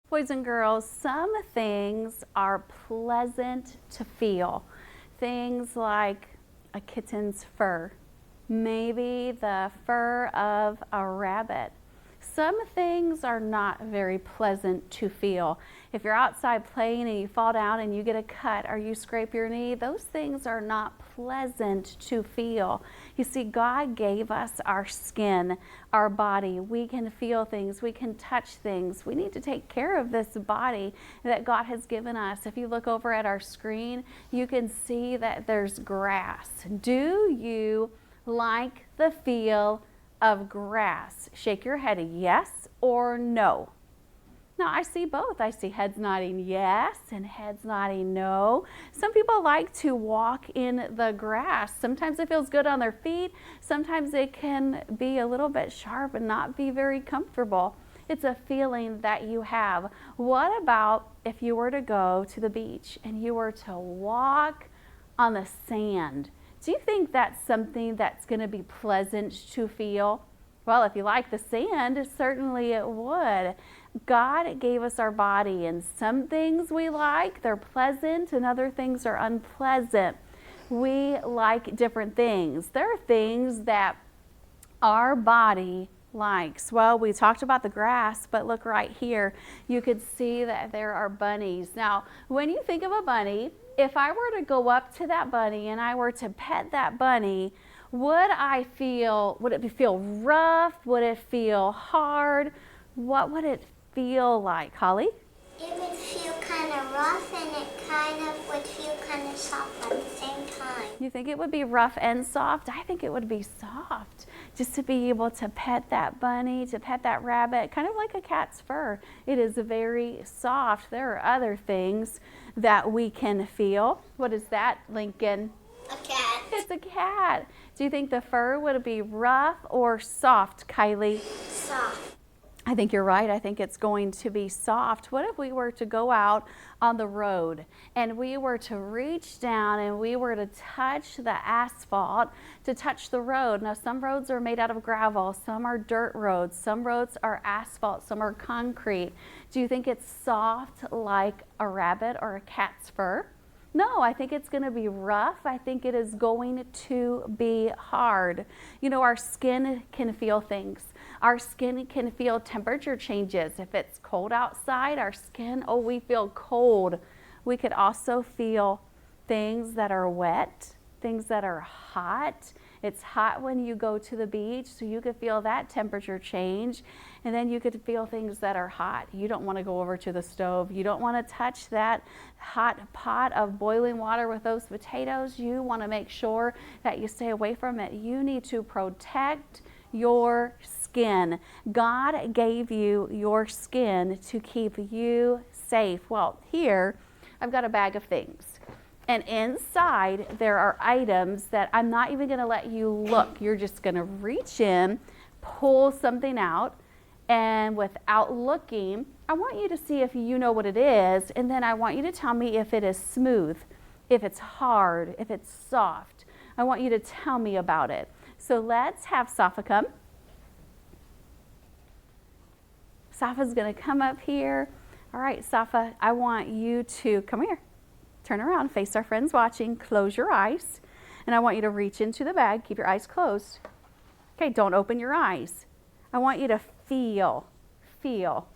Boys and girls, some things are pleasant to feel. Things like a kitten's fur, maybe the fur of a rabbit. Some things are not very pleasant to feel. If you're outside playing and you fall down and you get a cut or you scrape your knee, those things are not pleasant to feel. You see, God gave us our skin, our body. We can feel things, we can touch things. We need to take care of this body that God has given us. If you look over at our screen, you can see that there's grass. Do you like the feel of grass? Shake your head yes or no. Now I see both. I see heads nodding yes and heads nodding no. Some people like to walk in the grass. Sometimes it feels good on their feet. Sometimes it can be a little bit sharp and not be very comfortable. It's a feeling that you have. What about if you were to go to the beach and you were to walk on the sand? Do you think that's something that's going to be pleasant to feel? Well, if you like the sand, certainly it would. God gave us our body, and some things we like, they're pleasant, and other things are unpleasant. We like different things. There are things that our body likes. Well, we talked about the grass, but look right here. You could see that there are bunnies. Now, when you think of a bunny, if I were to go up to that bunny and I were to pet that bunny, would it feel rough? Would it feel hard? What would it feel like, Holly? It would feel kind of rough, and it kind of would feel kind of soft at the same time. You think it would be rough and soft? I think it would be soft. Just to be able to pet that bunny, to pet that rabbit, kind of like a cat's fur. It is very soft. There are other things that we can feel. What is that, Lincoln? A cat. It's a cat. Do you think the fur would be rough or soft, Kylie? Soft. I think you're right. I think it's going to be soft. What if we were to go out on the road and we were to reach down and we were to touch the asphalt, to touch the road? Now, some roads are made out of gravel, some are dirt roads, some roads are asphalt, some are concrete. Do you think it's soft like a rabbit or a cat's fur? No, I think it's going to be rough. I think it is going to be hard. You know, our skin can feel things. Our skin can feel temperature changes. If it's cold outside, our skin, we feel cold. We could also feel things that are wet, things that are hot. It's hot when you go to the beach, so you could feel that temperature change. And then you could feel things that are hot. You don't want to go over to the stove. You don't want to touch that hot pot of boiling water with those potatoes. You want to make sure that you stay away from it. You need to protect your skin. God gave you your skin to keep you safe. Well, here I've got a bag of things. And inside there are items that I'm not even going to let you look. You're just going to reach in, pull something out, and without looking, I want you to see if you know what it is, and then I want you to tell me if it is smooth, if it's hard, if it's soft. I want you to tell me about it. So let's have Safa come. Safa's going to come up here. All right, Safa, I want you to come here. Turn around, face our friends watching, close your eyes, and I want you to reach into the bag, keep your eyes closed. Okay, don't open your eyes. I want you to feel. Feel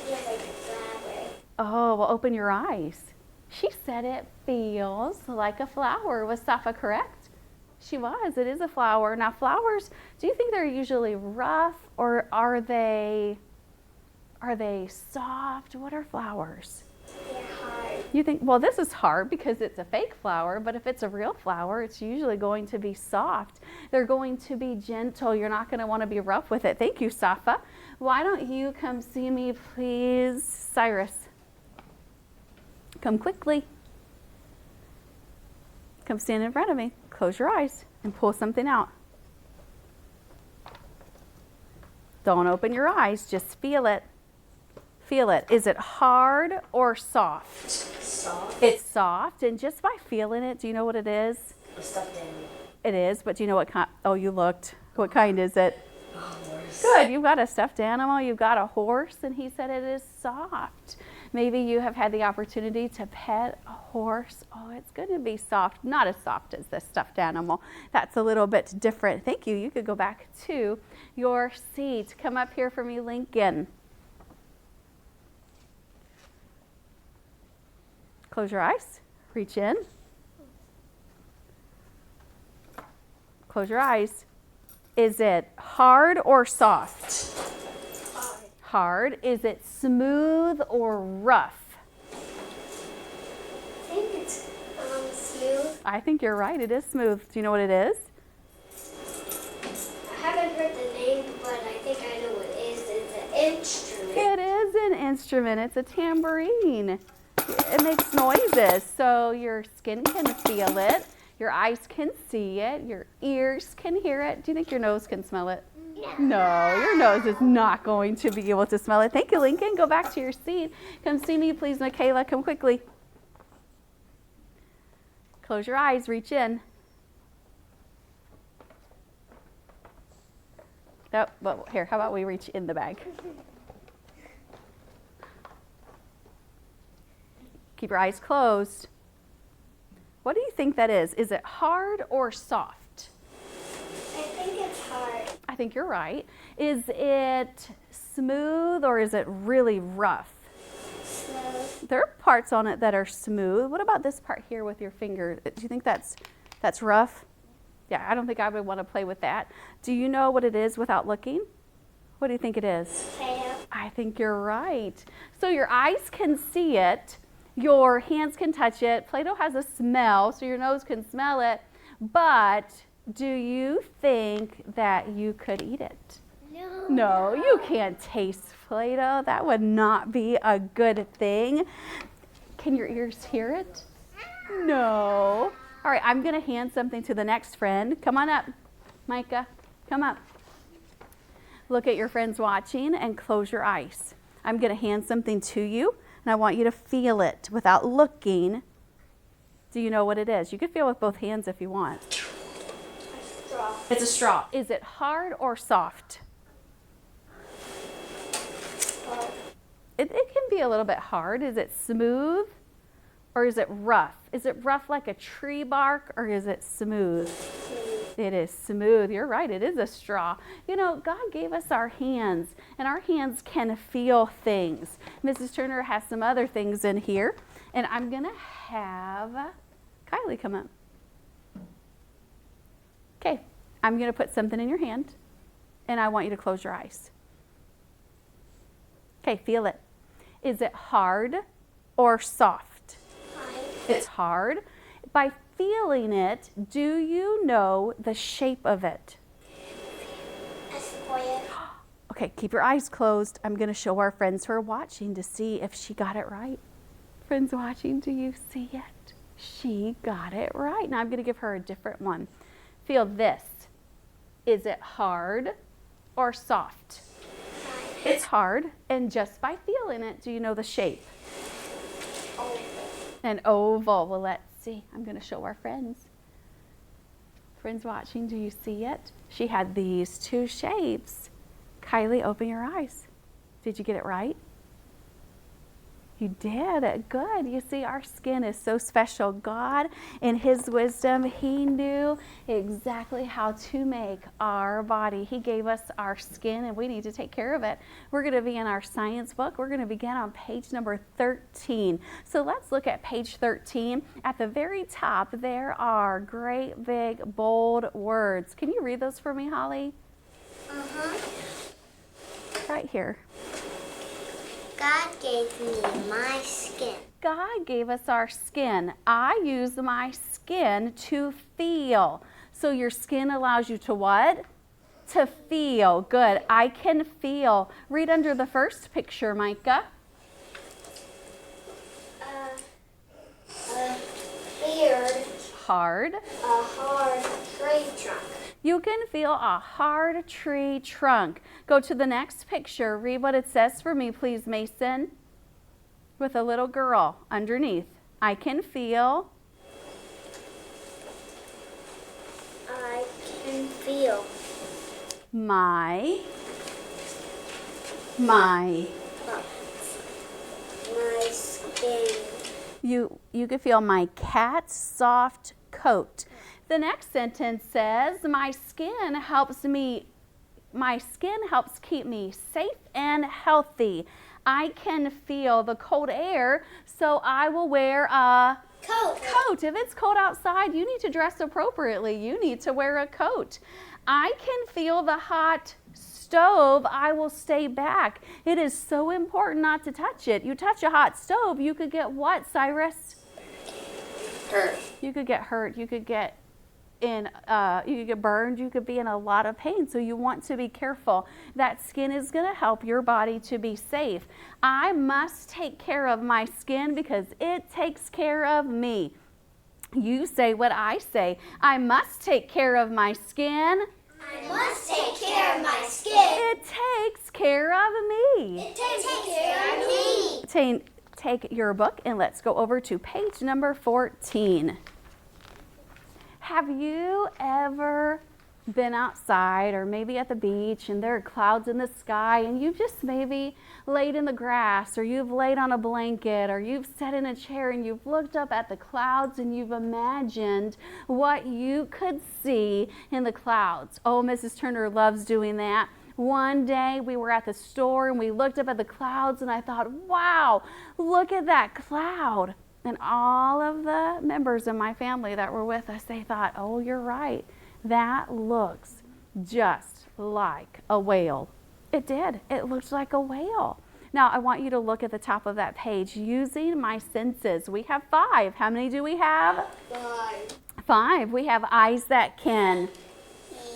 like a flower. Oh, well, open your eyes. She said it feels like a flower. Was Safa correct? She was. It is a flower. Now, flowers, do you think they're usually rough, or are they soft? What are flowers? They're hard. You think, well, this is hard because it's a fake flower, but if it's a real flower, it's usually going to be soft. They're going to be gentle. You're not going to want to be rough with it. Thank you, Safa. Why don't you come see me, please? Cyrus, come quickly. Come stand in front of me. Close your eyes and pull something out. Don't open your eyes. Just feel it. Feel it. Is it hard or soft? Soft. It's soft, and just by feeling it, do you know what it is? A stuffed animal. It is, but do you know what kind? Oh, you looked. What kind is it? Oh, Good, you've got a stuffed animal, you've got a horse, and he said it is soft. Maybe you have had the opportunity to pet a horse. Oh, it's going to be soft. Not as soft as this stuffed animal. That's a little bit different. Thank you. You could go back to your seat. Come up here for me, Lincoln. Close your eyes. Reach in. Close your eyes. Is it hard or soft? Hard. Is it smooth or rough? I think it's smooth. I think you're right. It is smooth. Do you know what it is? I haven't heard the name, but I think I know what it is. It's an instrument. It is an instrument. It's a tambourine. It makes noises, so your skin can feel it. Your eyes can see it. Your ears can hear it. Do you think your nose can smell it? No, your nose is not going to be able to smell it. Thank you, Lincoln. Go back to your seat. Come see me, please, Michaela. Come quickly. Close your eyes. Reach in. Oh, well, here, how about we reach in the bag? Keep your eyes closed. What do you think that is? Is it hard or soft? I think it's hard. I think you're right. Is it smooth or is it really rough? Smooth. There are parts on it that are smooth. What about this part here with your finger? Do you think that's rough? Yeah, I don't think I would want to play with that. Do you know what it is without looking? What do you think it is? Play-Doh. I think you're right. So your eyes can see it. Your hands can touch it. Play-Doh has a smell, so your nose can smell it. But do you think that you could eat it? No. No, you can't taste Play-Doh. That would not be a good thing. Can your ears hear it? No. All right, I'm going to hand something to the next friend. Come on up, Micah. Come up. Look at your friends watching and close your eyes. I'm going to hand something to you, and I want you to feel it without looking. Do you know what it is? You can feel with both hands if you want. A straw. It's a straw. Is it hard or soft? It can be a little bit hard. Is it smooth or is it rough? Is it rough like a tree bark or is it smooth? It is smooth. You're right. It is a straw. You know, God gave us our hands, and our hands can feel things. Mrs. Turner has some other things in here, and I'm going to have Kylie come up. Okay, I'm going to put something in your hand, and I want you to close your eyes. Okay, feel it. Is it hard or soft? It's hard. By feeling it, do you know the shape of it? A square. Okay, keep your eyes closed. I'm going to show our friends who are watching to see if she got it right. Friends watching, do you see it? She got it right. Now I'm going to give her a different one. Feel this. Is it hard or soft? It's hard, and just by feeling it, do you know the shape? Oval. An oval. Well, let's see. I'm going to show our friends. Friends watching, do you see it? She had these two shapes. Kylie, open your eyes. Did you get it right? You did. Good. You see, our skin is so special. God, in His wisdom, He knew exactly how to make our body. He gave us our skin, and we need to take care of it. We're going to be in our science book. We're going to begin on page number 13. So let's look at page 13. At the very top, there are great, big, bold words. Can you read those for me, Holly? Right here. God gave me my skin. God gave us our skin. I use my skin to feel. So your skin allows you to what? To feel. Good. I can feel. Read under the first picture, Micah. A beard. Hard. A hard tree trunk. You can feel a hard tree trunk. Go to the next picture. Read what it says for me, please, Mason. With a little girl underneath. I can feel. I can feel My My. My skin. You could feel my cat's soft coat. The next sentence says, my skin helps keep me safe and healthy. I can feel the cold air, so I will wear a coat. If it's cold outside, you need to dress appropriately. You need to wear a coat. I can feel the hot stove. I will stay back. It is so important not to touch it. You touch a hot stove, you could get what, Cyrus? Hurt. You could get hurt. You could get burned. You could be in a lot of pain. So you want to be careful. That skin is going to help your body to be safe. I must take care of my skin because it takes care of me. You say what I say. I must take care of my skin. I must take care of my skin. It takes care of me. It takes care of me. Take your book and let's go over to page number 14. Have you ever been outside or maybe at the beach and there are clouds in the sky and you've just maybe laid in the grass or you've laid on a blanket or you've sat in a chair and you've looked up at the clouds and you've imagined what you could see in the clouds? Oh, Mrs. Turner loves doing that. One day we were at the store and we looked up at the clouds and I thought, wow, look at that cloud. And all of the members of my family that were with us, they thought, oh, you're right. That looks just like a whale. It did. It looked like a whale. Now, I want you to look at the top of that page. Using my senses. We have 5. How many do we have? 5. 5. We have eyes that can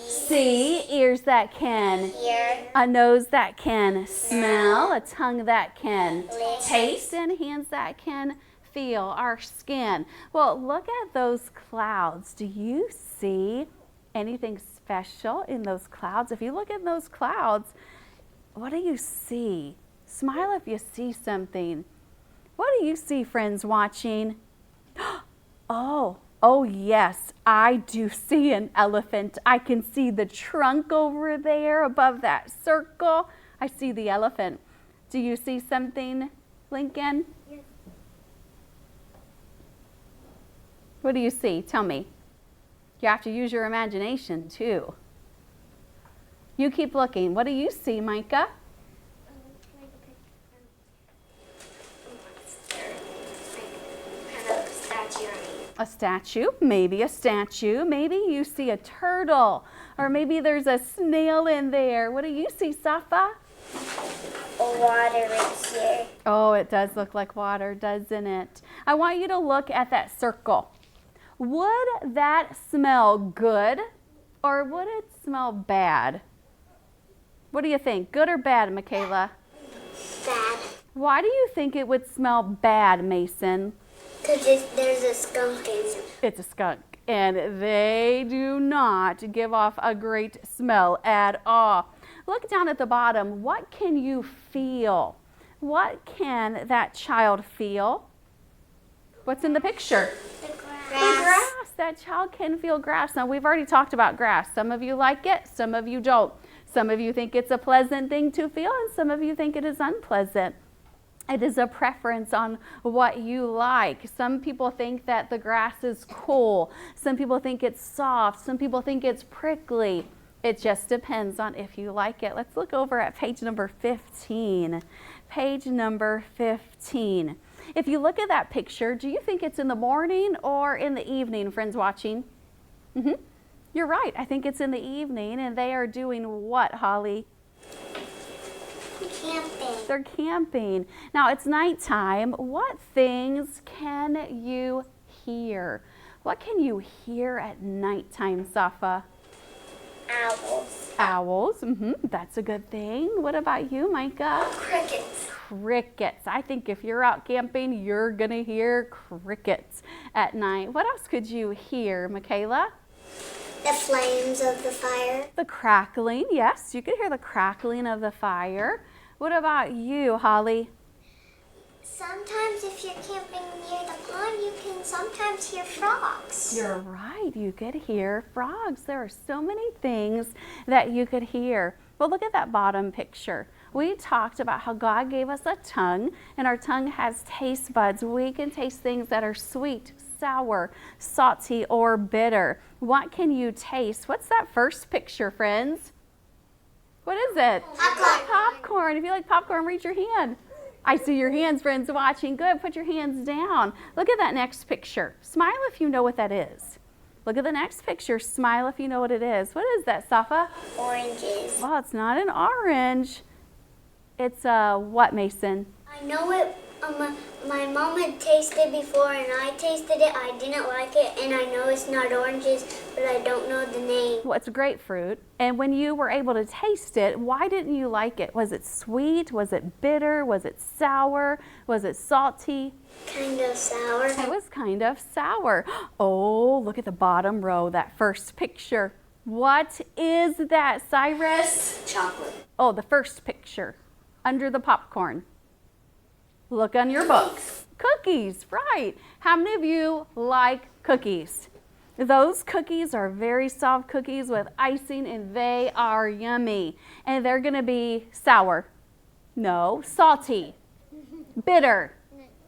see, ears that can Hear. a nose that can smell, a tongue that can taste, and hands that can feel our skin. Well, look at those clouds. Do you see anything special in those clouds? If you look at those clouds, what do you see? Smile if you see something. What do you see, friends watching? Oh yes, I do see an elephant. I can see the trunk over there above that circle. I see the elephant. Do you see something, Lincoln? Yes. What do you see? Tell me. You have to use your imagination too. You keep looking. What do you see, Micah? A statue, maybe a statue. Maybe you see a turtle, or maybe there's a snail in there. What do you see, Safa? Water is here. Oh, it does look like water, doesn't it? I want you to look at that circle. Would that smell good, or would it smell bad? What do you think? Good or bad, Michaela? Bad. Why do you think it would smell bad, Mason? Because there's a skunk in it. It's a skunk, and they do not give off a great smell at all. Look down at the bottom. What can you feel? What can that child feel? What's in the picture? The grass. The grass. That child can feel grass. Now, we've already talked about grass. Some of you like it, some of you don't. Some of you think it's a pleasant thing to feel, and some of you think it is unpleasant. It is a preference on what you like. Some people think that the grass is cool. Some people think it's soft. Some people think it's prickly. It just depends on if you like it. Let's look over at page number 15. Page number 15. If you look at that picture, do you think it's in the morning or in the evening, friends watching? You're right. I think it's in the evening, and they are doing what, Holly? Camping. They're camping. Now, it's nighttime. What things can you hear? What can you hear at nighttime, Safa? Owls. Owls. That's a good thing. What about you, Micah? Crickets. Crickets. I think if you're out camping, you're going to hear crickets at night. What else could you hear, Michaela? The flames of the fire. The crackling. Yes, you could hear the crackling of the fire. What about you, Holly? Sometimes if you're camping near the pond, you can sometimes hear frogs. You're right. You could hear frogs. There are so many things that you could hear. Well, look at that bottom picture. we talked about how God gave us a tongue, and our tongue has taste buds. We can taste things that are sweet, sour, salty, or bitter. What can you taste? What's that first picture, friends? What is it? Popcorn. Popcorn. If you like popcorn, raise your hand. I see your hands, friends, watching. Good. Put your hands down. Look at that next picture. Smile if you know what that is. Look at the next picture. Smile if you know what it is. What is that, Safa? Oranges. Well, it's not an orange. It's a what, Mason? I know it. My mom had tasted before, and I tasted it. I didn't like it, and I know it's not oranges, but I don't know the name. Well, it's grapefruit. And when you were able to taste it, why didn't you like it? Was it sweet? Was it bitter? Was it sour? Was it salty? Kind of sour. It was kind of sour. Oh, look at the bottom row, that first picture. What is that, Cyrus? Chocolate. Oh, the first picture, under the popcorn. Look on your books. Cookies, right. How many of you like cookies? Those cookies are very soft cookies with icing, and they are yummy. And they're going to be sour. No, salty. Bitter.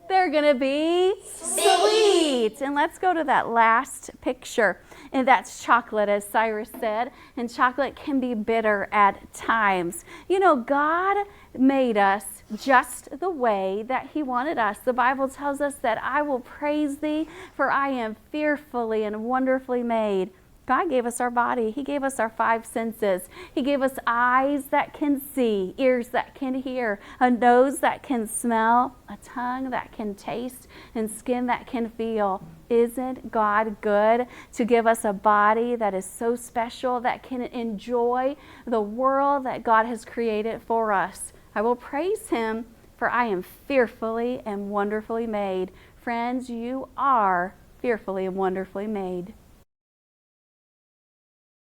They're going to be sweet. And let's go to that last picture. And that's chocolate, as Cyrus said. And chocolate can be bitter at times. You know, God made us just the way that He wanted us. The Bible tells us that I will praise Thee, for I am fearfully and wonderfully made. God gave us our body. He gave us our 5 senses. He gave us eyes that can see, ears that can hear, a nose that can smell, a tongue that can taste, and skin that can feel. Isn't God good to give us a body that is so special, that can enjoy the world that God has created for us? I will praise Him, for I am fearfully and wonderfully made. Friends, you are fearfully and wonderfully made.